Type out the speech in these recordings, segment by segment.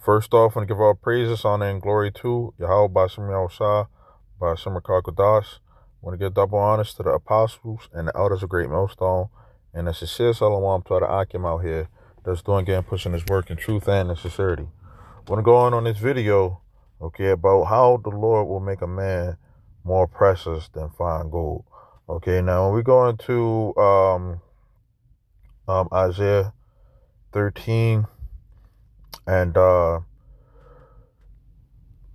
First off, I want to give all praises, honor, and glory to Yahweh Bashim Yahushua, Bashim Kakadash. I want to give double honors to the apostles and the elders of Great Millstone, and a sincere Salawam to the Akim out here that's doing and pushing his work in truth and in sincerity. I want to go on this video, okay, about how the Lord will make a man more precious than fine gold. Okay, now when we go into Isaiah 13 and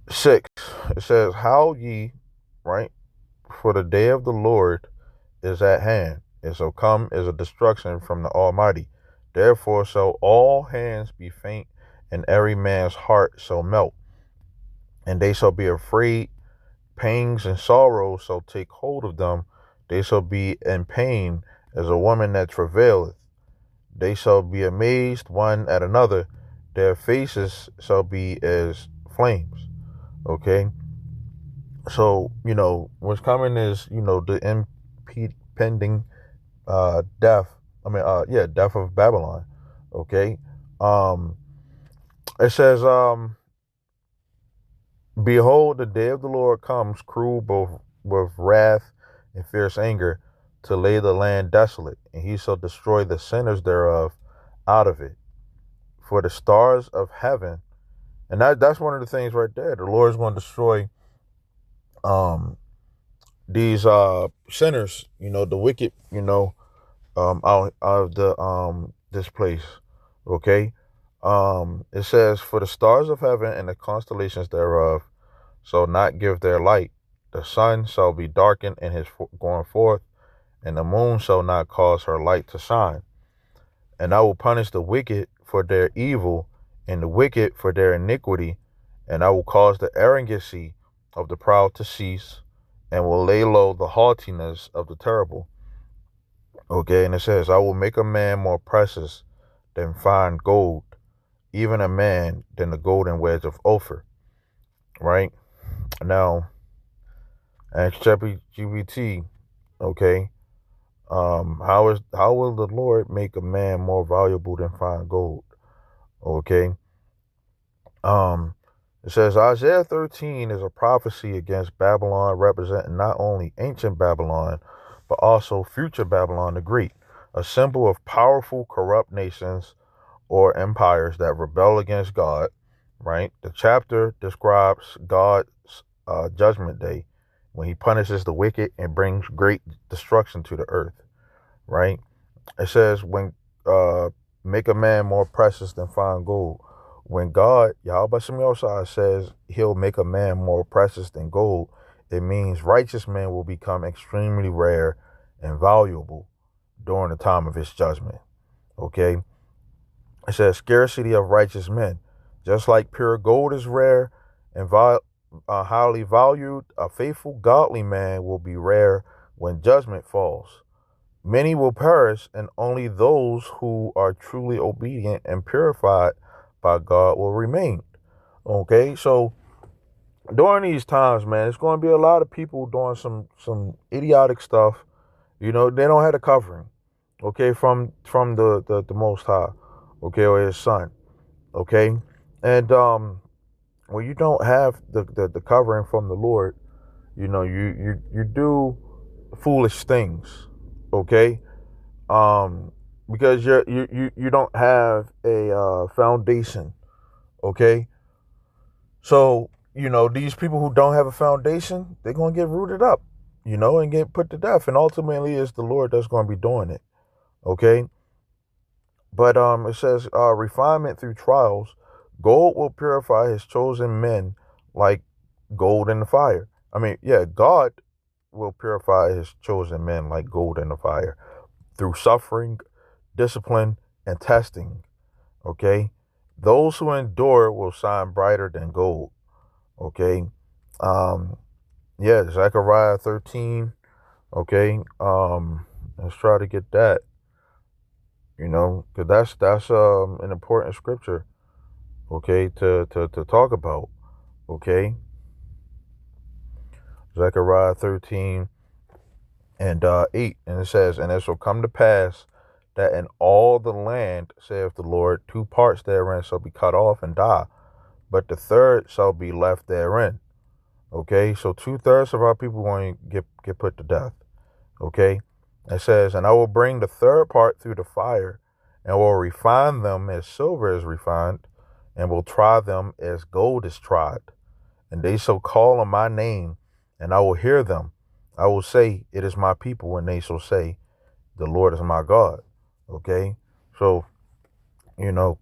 6, it says, "How ye, right, for the day of the Lord is at hand. It shall come as a destruction from the Almighty. Therefore shall all hands be faint, and every man's heart shall melt. And they shall be afraid, pangs and sorrows shall take hold of them. They shall be in pain as a woman that travaileth. They shall be amazed one at another. Their faces shall be as flames." Okay? So, what's coming is, the impending death. Death of Babylon. Okay? It says, "Behold, the day of the Lord comes, cruel both with wrath and fierce anger, to lay the land desolate, and he shall destroy the sinners thereof out of it. For the stars of heaven," and that's one of the things right there. The Lord is going to destroy these sinners, the wicked, out of the this place. Okay? It says, "For the stars of heaven and the constellations thereof shall not give their light. The sun shall be darkened in his going forth, and the moon shall not cause her light to shine. And I will punish the wicked for their evil, and the wicked for their iniquity, and I will cause the arrogancy of the proud to cease, and will lay low the haughtiness of the terrible." Okay, and it says, "I will make a man more precious than fine gold, even a man than the golden wedge of Ophir." Right? Now, ask ChatGPT, okay, how will the Lord make a man more valuable than fine gold? Okay. It says Isaiah 13 is a prophecy against Babylon, representing not only ancient Babylon, but also future Babylon the Great, a symbol of powerful, corrupt nations or empires that rebel against God. Right? The chapter describes God's judgment day, when he punishes the wicked and brings great destruction to the earth. Right? It says, when make a man more precious than fine gold. When God, Yahweh Shemel says he'll make a man more precious than gold, it means righteous men will become extremely rare and valuable during the time of his judgment. Okay? It says scarcity of righteous men. Just like pure gold is rare and highly valued, a faithful, godly man will be rare when judgment falls. Many will perish, and only those who are truly obedient and purified by God will remain. Okay, so during these times, man, it's going to be a lot of people doing some idiotic stuff. They don't have the covering, okay, from the Most High, okay, or His Son, okay, and when you don't have the covering from the Lord, you do foolish things, okay, because you don't have a foundation, okay. So these people who don't have a foundation, they're gonna get rooted up, and get put to death, and ultimately it's the Lord that's gonna be doing it, okay. But it says refinement through trials, gold will purify His chosen men like gold in the fire. I mean, yeah, God will purify His chosen men like gold in the fire through suffering, discipline, and testing. Okay? Those who endure will shine brighter than gold. Okay? Um, Zechariah 13. Okay? Let's try to get that. Because that's an important scripture, okay, to talk about. Okay? Zechariah 13 and 8. And it says, "And it shall come to pass that in all the land, saith the Lord, two parts therein shall be cut off and die. but the third shall be left therein. Okay, so 2/3 of our people going to get put to death. Okay, it says, and I will bring the third part through the fire, and will refine them as silver is refined, and will try them as gold is tried. And they shall call on my name, and I will hear them. I will say, it is my people, and they shall say, the Lord is my God. Okay, so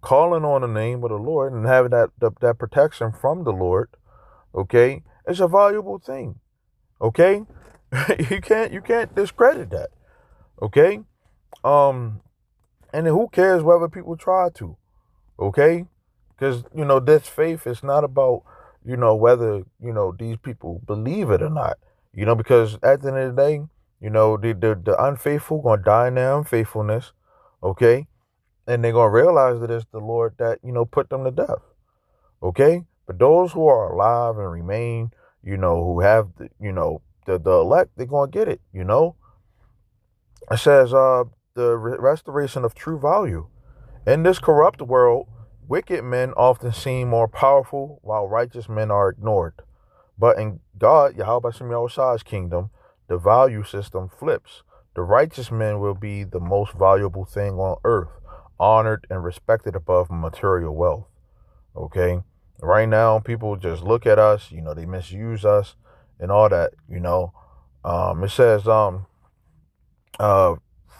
calling on the name of the Lord and having that protection from the Lord, okay, is a valuable thing. Okay, you can't discredit that. Okay, and who cares whether people try to? Okay, because this faith is not about whether these people believe it or not. Because at the end of the day, the unfaithful gonna die in their unfaithfulness. Okay, and they're gonna realize that it's the Lord that put them to death. Okay, but those who are alive and remain, who have the elect, they're gonna get it. It says the restoration of true value in this corrupt world. Wicked men often seem more powerful, while righteous men are ignored. But in God, Yahweh Shem Yahushua's kingdom, the value system flips. The righteous man will be the most valuable thing on earth, honored and respected above material wealth. Okay? Right now, people just look at us, they misuse us and all that, It says, uh,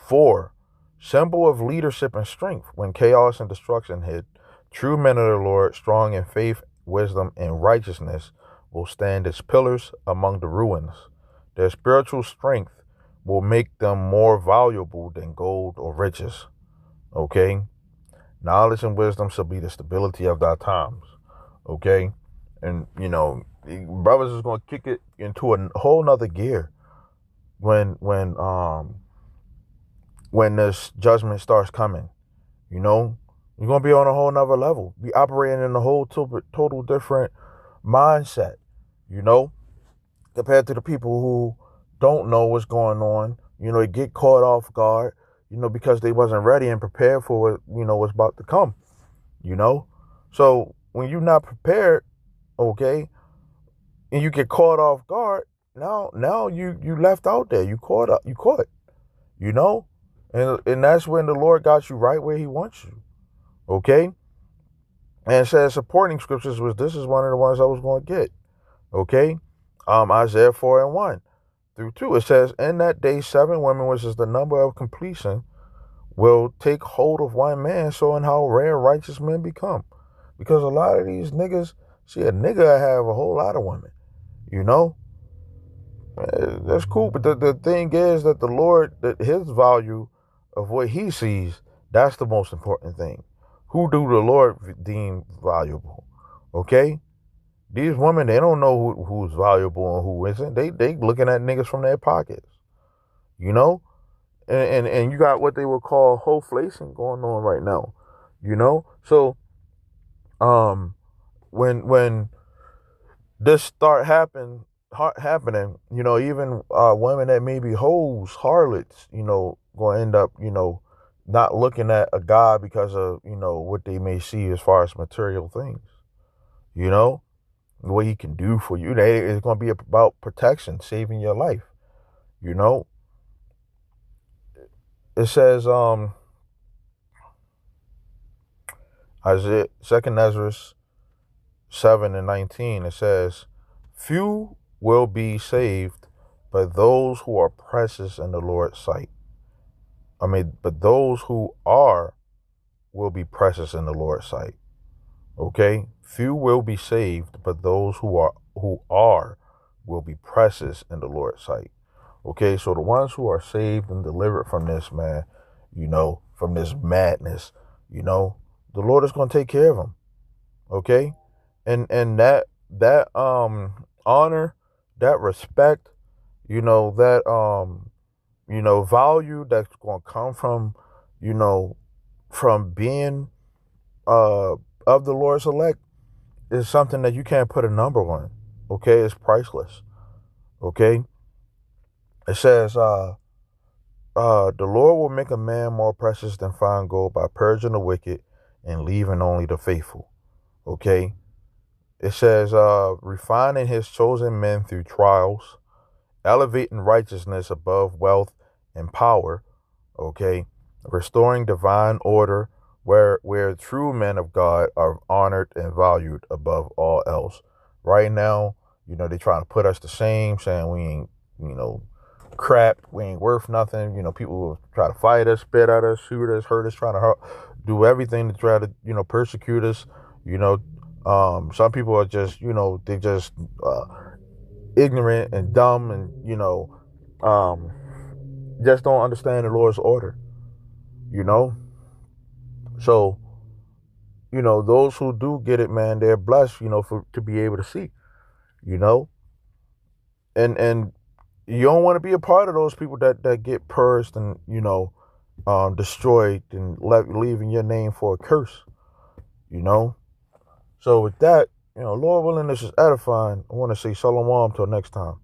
4, symbol of leadership and strength. When chaos and destruction hit, true men of the Lord, strong in faith, wisdom, and righteousness, will stand as pillars among the ruins. Their spiritual strength will make them more valuable than gold or riches. Okay? Knowledge and wisdom shall be the stability of thy times. Okay? And, brothers is going to kick it into a whole nother gear when this judgment starts coming. You're going to be on a whole nother level. Be operating in a whole total different mindset, compared to the people who don't know what's going on. They get caught off guard, because they wasn't ready and prepared for what's about to come, So when you're not prepared, okay, and you get caught off guard, now you left out there. You caught, and that's when the Lord got you right where he wants you. Okay? And it says supporting scriptures this is one of the ones I was going to get. Okay? Isaiah 4:1-2. It says, in that day 7 women, which is the number of completion, will take hold of one man, showing how rare righteous men become. Because a lot of these niggas, see, a nigga have a whole lot of women. That's cool, but the thing is that the Lord, that his value of what he sees, that's the most important thing. Who do the Lord deem valuable? Okay? These women, they don't know who's valuable and who isn't. They looking at niggas from their pockets. And you got what they would call hoflation going on right now. So when this start happening, even women that may be hoes, harlots, going to end up, not looking at a guy because of, what they may see as far as material things, what he can do for you. It's going to be about protection, saving your life, It says, Isaiah, 2nd Ezra 7:19, it says, few will be saved, but those who are precious in the Lord's sight. But those who are will be precious in the Lord's sight. Okay? Few will be saved, but those who are will be precious in the Lord's sight. Okay, so the ones who are saved and delivered from this, man, from this madness, the Lord is going to take care of them. Okay? And that honor, that respect, that value that's going to come from being of the Lord's elect is something that you can't put a number on. Okay? It's priceless. Okay? It says, the Lord will make a man more precious than fine gold by purging the wicked and leaving only the faithful. Okay? It says, refining his chosen men through trials, elevating righteousness above wealth and power, okay, restoring divine order where true men of God are honored and valued above all else. Right now, they're trying to put us to shame, saying we ain't, crap, we ain't worth nothing. People will try to fight us, spit at us, shoot us, hurt us, trying to do everything to try to, persecute us. You know, some people are just, they just ignorant and dumb, and um, just don't understand the Lord's order. You know, so those who do get it, man, they're blessed. For to be able to see. You know, and you don't want to be a part of those people that get purged and destroyed and leaving your name for a curse. You know, so with that, Lord willing, this is edifying. I want to say shalom till next time.